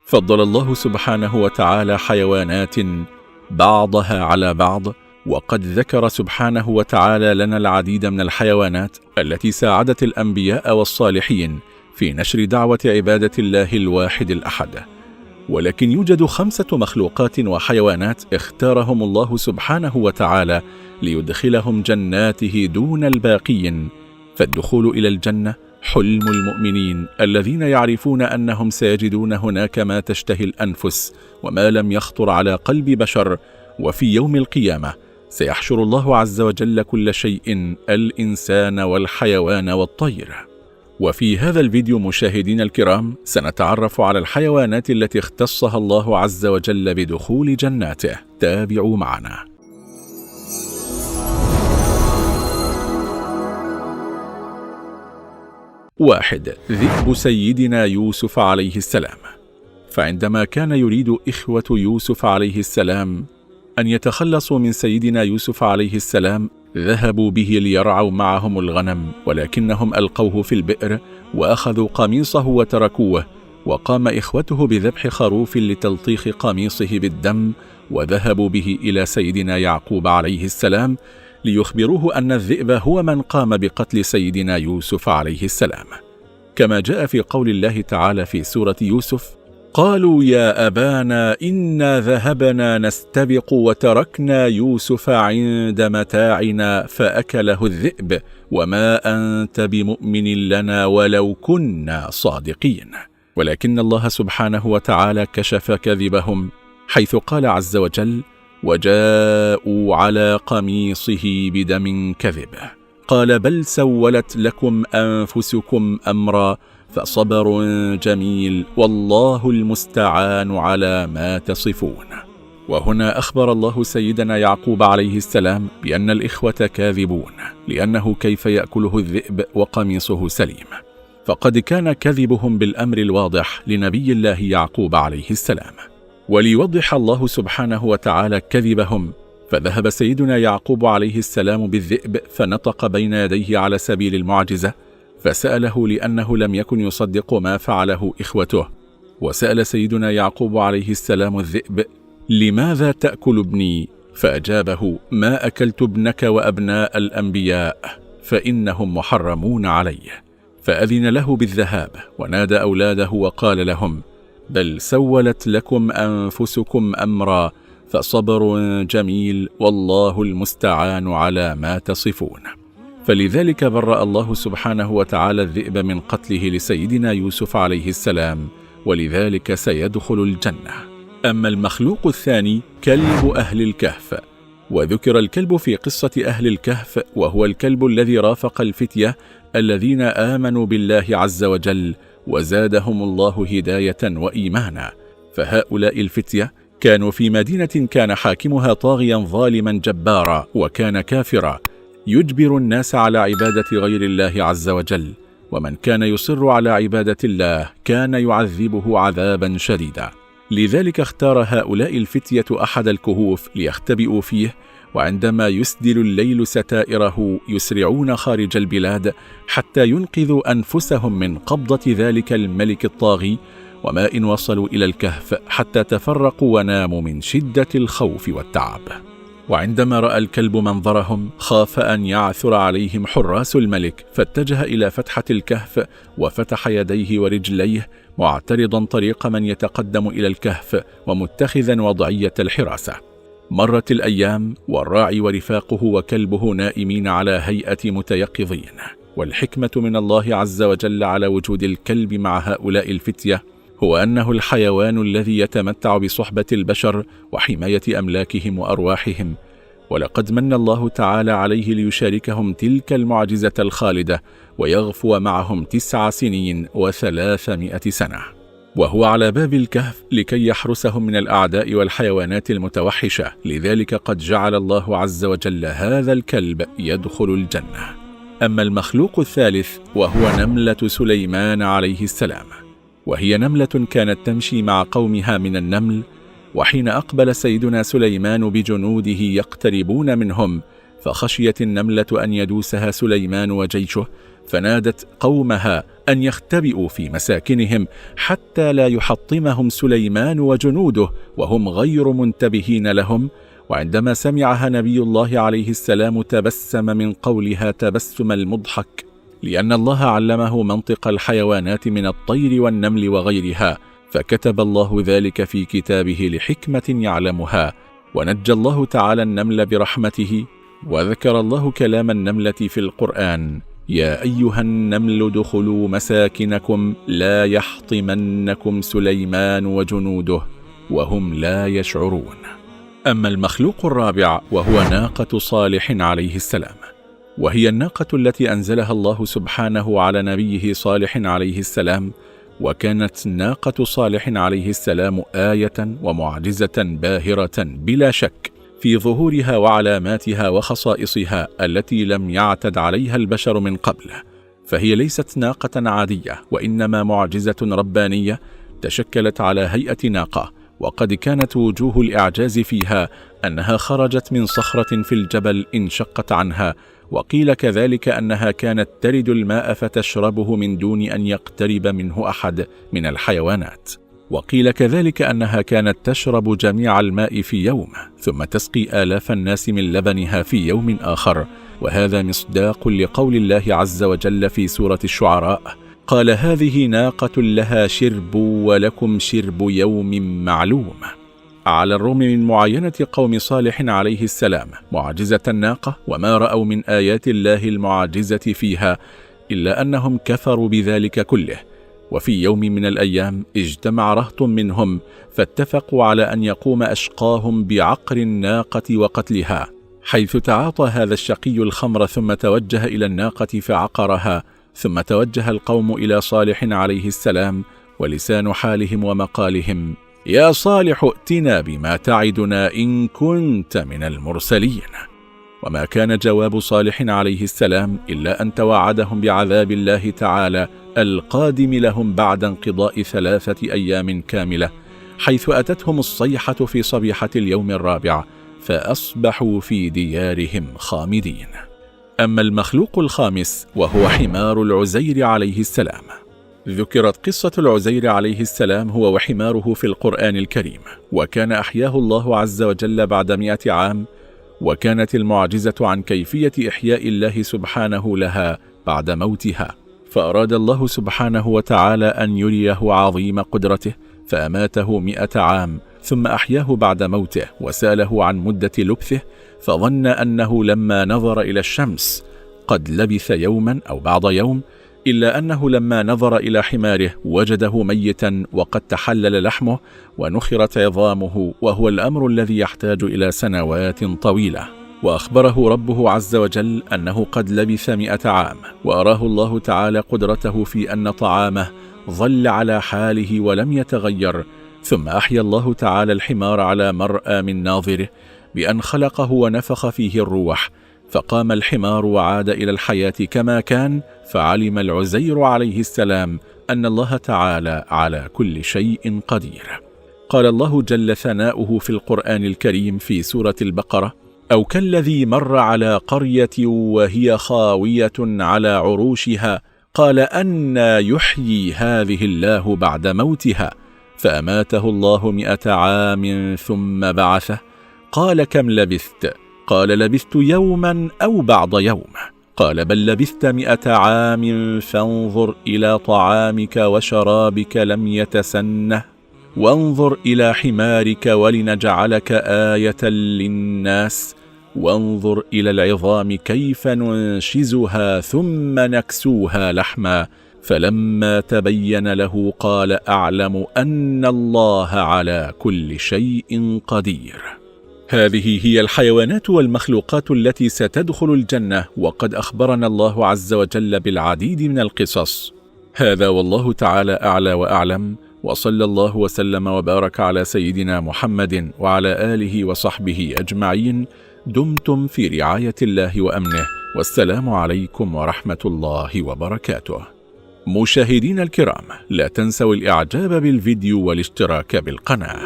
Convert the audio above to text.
فضل الله سبحانه وتعالى حيوانات بعضها على بعض، وقد ذكر سبحانه وتعالى لنا العديد من الحيوانات التي ساعدت الأنبياء والصالحين في نشر دعوة عبادة الله الواحد الأحد. ولكن يوجد 5 مخلوقات وحيوانات اختارهم الله سبحانه وتعالى ليدخلهم جناته دون الباقين، فالدخول إلى الجنة حلم المؤمنين الذين يعرفون أنهم سيجدون هناك ما تشتهي الأنفس وما لم يخطر على قلب بشر. وفي يوم القيامة سيحشر الله عز وجل كل شيء، الإنسان والحيوان والطير. وفي هذا الفيديو مشاهدين الكرام سنتعرف على الحيوانات التي اختصها الله عز وجل بدخول جناته. تابعوا معنا. 1. ذئب سيدنا يوسف عليه السلام. فعندما كان يريد إخوة يوسف عليه السلام أن يتخلصوا من سيدنا يوسف عليه السلام ذهبوا به ليرعوا معهم الغنم، ولكنهم ألقوه في البئر وأخذوا قميصه وتركوه، وقام إخوته بذبح خروف لتلطيخ قميصه بالدم، وذهبوا به إلى سيدنا يعقوب عليه السلام ليخبروه أن الذئب هو من قام بقتل سيدنا يوسف عليه السلام، كما جاء في قول الله تعالى في سورة يوسف: قالوا يا أبانا إنا ذهبنا نستبق وتركنا يوسف عند متاعنا فأكله الذئب وما أنت بمؤمن لنا ولو كنا صادقين. ولكن الله سبحانه وتعالى كشف كذبهم، حيث قال عز وجل: وجاءوا على قميصه بدم كذب قال بل سولت لكم أنفسكم أمرا فصبر جميل والله المستعان على ما تصفون. وهنا أخبر الله سيدنا يعقوب عليه السلام بأن الإخوة كاذبون، لأنه كيف يأكله الذئب وقميصه سليم؟ فقد كان كذبهم بالأمر الواضح لنبي الله يعقوب عليه السلام. وليوضح الله سبحانه وتعالى كذبهم، فذهب سيدنا يعقوب عليه السلام بالذئب فنطق بين يديه على سبيل المعجزة، فسأله لأنه لم يكن يصدق ما فعله إخوته. وسأل سيدنا يعقوب عليه السلام الذئب: لماذا تأكل ابني؟ فأجابه: ما أكلت ابنك وأبناء الأنبياء فإنهم محرمون عليه. فأذن له بالذهاب ونادى أولاده وقال لهم: بل سولت لكم أنفسكم أمرا فصبر جميل والله المستعان على ما تصفون. فلذلك برأ الله سبحانه وتعالى الذئب من قتله لسيدنا يوسف عليه السلام، ولذلك سيدخل الجنة. أما المخلوق الثاني كلب أهل الكهف. وذكر الكلب في قصة أهل الكهف، وهو الكلب الذي رافق الفتية الذين آمنوا بالله عز وجل وزادهم الله هداية وإيمانا. فهؤلاء الفتية كانوا في مدينة كان حاكمها طاغيا ظالما جبارا وكان كافرا، يجبر الناس على عبادة غير الله عز وجل، ومن كان يصر على عبادة الله كان يعذبه عذابا شديدا. لذلك اختار هؤلاء الفتية أحد الكهوف ليختبئوا فيه، وعندما يسدل الليل ستائره يسرعون خارج البلاد حتى ينقذوا أنفسهم من قبضة ذلك الملك الطاغي. وما إن وصلوا إلى الكهف حتى تفرقوا وناموا من شدة الخوف والتعب. وعندما رأى الكلب منظرهم خاف أن يعثر عليهم حراس الملك، فاتجه إلى فتحة الكهف وفتح يديه ورجليه معترضا طريق من يتقدم إلى الكهف ومتخذا وضعية الحراسة. مرت الأيام والراعي ورفاقه وكلبه نائمين على هيئة متيقظين. والحكمة من الله عز وجل على وجود الكلب مع هؤلاء الفتية هو أنه الحيوان الذي يتمتع بصحبة البشر وحماية أملاكهم وأرواحهم، ولقد من الله تعالى عليه ليشاركهم تلك المعجزة الخالدة ويغفو معهم 9 سنين و300 سنة، وهو على باب الكهف لكي يحرسهم من الأعداء والحيوانات المتوحشة. لذلك قد جعل الله عز وجل هذا الكلب يدخل الجنة. أما المخلوق الثالث وهو نملة سليمان عليه السلام، وهي نملة كانت تمشي مع قومها من النمل، وحين أقبل سيدنا سليمان بجنوده يقتربون منهم فخشيت النملة أن يدوسها سليمان وجيشه، فنادت قومها أن يختبئوا في مساكنهم حتى لا يحطمهم سليمان وجنوده وهم غير منتبهين لهم. وعندما سمعها نبي الله عليه السلام تبسم من قولها تبسم المضحك، لأن الله علمه منطق الحيوانات من الطير والنمل وغيرها، فكتب الله ذلك في كتابه لحكمة يعلمها. ونجى الله تعالى النمل برحمته. وذكر الله كلام النملة في القرآن: يا أيها النمل ادخلوا مساكنكم لا يحطمنكم سليمان وجنوده وهم لا يشعرون. أما المخلوق الرابع وهو ناقة صالح عليه السلام، وهي الناقة التي أنزلها الله سبحانه على نبيه صالح عليه السلام. وكانت ناقة صالح عليه السلام آية ومعجزة باهرة بلا شك في ظهورها وعلاماتها وخصائصها التي لم يعتد عليها البشر من قبل، فهي ليست ناقة عادية، وإنما معجزة ربانية تشكلت على هيئة ناقة. وقد كانت وجوه الإعجاز فيها أنها خرجت من صخرة في الجبل انشقت عنها، وقيل كذلك أنها كانت ترد الماء فتشربه من دون أن يقترب منه أحد من الحيوانات، وقيل كذلك أنها كانت تشرب جميع الماء في يوم ثم تسقي آلاف الناس من لبنها في يوم آخر. وهذا مصداق لقول الله عز وجل في سورة الشعراء: قال هذه ناقة لها شرب ولكم شرب يوم معلوم. على الرغم من معاينة قوم صالح عليه السلام معجزة الناقة وما رأوا من آيات الله المعجزة فيها، إلا أنهم كفروا بذلك كله. وفي يوم من الأيام اجتمع رهط منهم فاتفقوا على أن يقوم أشقاهم بعقر الناقة وقتلها، حيث تعاطى هذا الشقي الخمر ثم توجه إلى الناقة فعقرها. ثم توجه القوم إلى صالح عليه السلام، ولسان حالهم ومقالهم: يا صالح ائتنا بما تعدنا إن كنت من المرسلين. وما كان جواب صالح عليه السلام إلا أن توعدهم بعذاب الله تعالى القادم لهم بعد انقضاء 3 أيام كاملة، حيث أتتهم الصيحة في صبيحة اليوم الرابع فأصبحوا في ديارهم خامدين. أما المخلوق الخامس وهو حمار العزير عليه السلام، ذكرت قصة العزير عليه السلام هو وحماره في القرآن الكريم، وكان أحياه الله عز وجل بعد 100 عام. وكانت المعجزة عن كيفية إحياء الله سبحانه لها بعد موتها، فأراد الله سبحانه وتعالى أن يريه عظيم قدرته فأماته 100 عام ثم أحياه بعد موته وسأله عن مدة لبثه، فظن أنه لما نظر إلى الشمس قد لبث يوما أو بعض يوم، إلا أنه لما نظر إلى حماره وجده ميتا وقد تحلل لحمه ونخرت عظامه، وهو الأمر الذي يحتاج إلى سنوات طويلة. وأخبره ربه عز وجل أنه قد لبث 100 عام، وأراه الله تعالى قدرته في أن طعامه ظل على حاله ولم يتغير. ثم أحيا الله تعالى الحمار على مرأى من ناظره بأن خلقه ونفخ فيه الروح، فقام الحمار وعاد إلى الحياة كما كان. فعلم العزير عليه السلام أن الله تعالى على كل شيء قدير. قال الله جل ثناؤه في القرآن الكريم في سورة البقرة: أو كالذي مر على قرية وهي خاوية على عروشها قال أنى يحيي هذه الله بعد موتها فأماته الله 100 عام ثم بعثه قال كم لبثت؟ قال لبثت يوما أو بعض يوم. قال بل لبثت 100 عام فانظر إلى طعامك وشرابك لم يتسنه وانظر إلى حمارك ولنجعلك آية للناس وانظر إلى العظام كيف ننشزها ثم نكسوها لحما فلما تبين له قال أعلم أن الله على كل شيء قدير. هذه هي الحيوانات والمخلوقات التي ستدخل الجنة، وقد أخبرنا الله عز وجل بالعديد من القصص. هذا والله تعالى أعلى وأعلم، وصلى الله وسلم وبارك على سيدنا محمد وعلى آله وصحبه أجمعين. دمتم في رعاية الله وأمنه، والسلام عليكم ورحمة الله وبركاته. مشاهدين الكرام، لا تنسوا الإعجاب بالفيديو والاشتراك بالقناة.